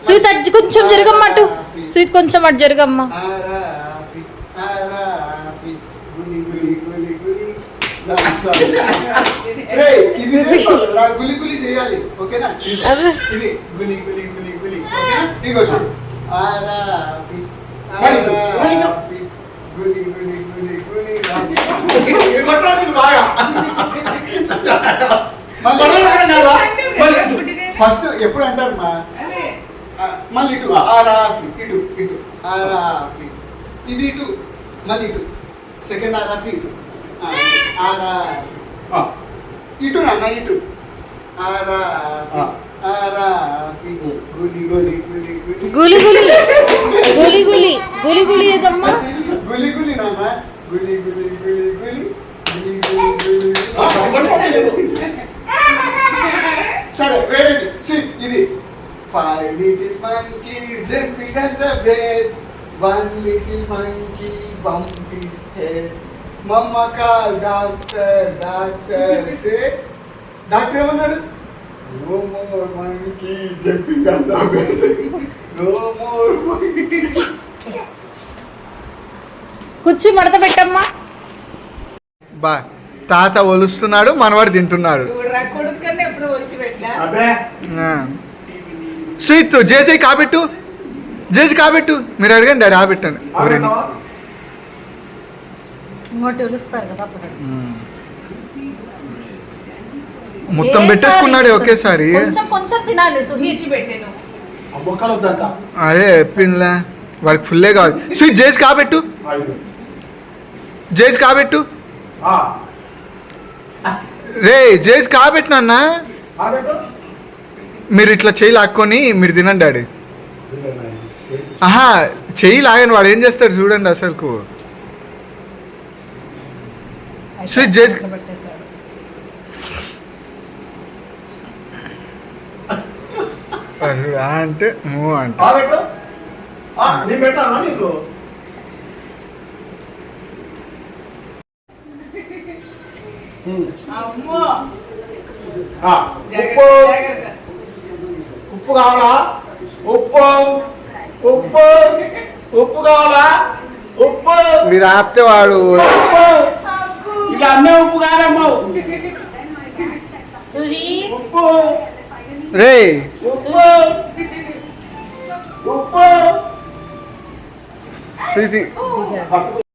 Sweet అటు కొంచెం జరగమ్మ, అటు స్వీట్ కొంచెం అటు జరగమ్మ. ఇది గులి గులి చేయాలి, ఓకేనా? ఇది గులి గులి గులి గులి, ఓకేనా? ఇగో చూడు, ఆరాఫి ఆరాఫి గులి గులి గులి గులి. ఫస్ట్ ఎప్పుడు అంటారు మా మళ్ళీ ఇటు ఆరాఫి, ఇటు ఇటు ఆరాఫి, ఇది ఇటు మళ్ళీ ఇటు సెకండ్ ఆరాఫి, ఇటు ఆరాఫి, ఇటు నాన్న ఇటు ఆరాఫి ఆరాఫి గులి గులి గులి గులి గులి గులి గులి గులి గులి గులి ఏదమ్మా? గులి గులి నాన్న గులి గులి గులి గులి గులి గులి గులి. సరే వేరేది ఇది. 5 little monkeys jumping on the bed, 1 little monkey bumped his head. Mama called doctor, doctor said, doctor ఏమన్నాడు? No more monkey jumping on the bed, no more monkey. కుర్చీ మడత పెట్టమ్మా. బా తాత ఒలుస్తున్నాడు, మనవాడు తింటున్నాడు. స్వీట్ జేజీ కాబెట్టు, జేజీ కాబెట్టు. మీరు అడగండి డాడీ ఆబెట్టండి. మొత్తం పెట్టేసుకున్నాడు ఒకేసారి. అదే చెప్పిందిలే, వాడికి ఫుల్లే కావాలి. స్వీట్ జేజీ కాబెట్టు, జేజీ కాబెట్టు. రే జేజీ కాబెట్టినా, మీరు ఇట్లా చెయ్యి లాక్కొని మీరు తినండి డాడీ. ఆహా చెయ్యి లాగని వాడు ఏం చేస్తాడు చూడండి అసలుకు. స్వీట్ జేజీ అంటే అంటే ఉప్పు కావాలా? ఉప్పు ఉప్పు ఉప్పు కావాలా? ఉప్పు మీరు ఆపితే వాడు ఇలా అన్నీ ఉప్పు కాదమ్మా. ఉప్పు రే ఉప్పు ఉప్పు స్వీతి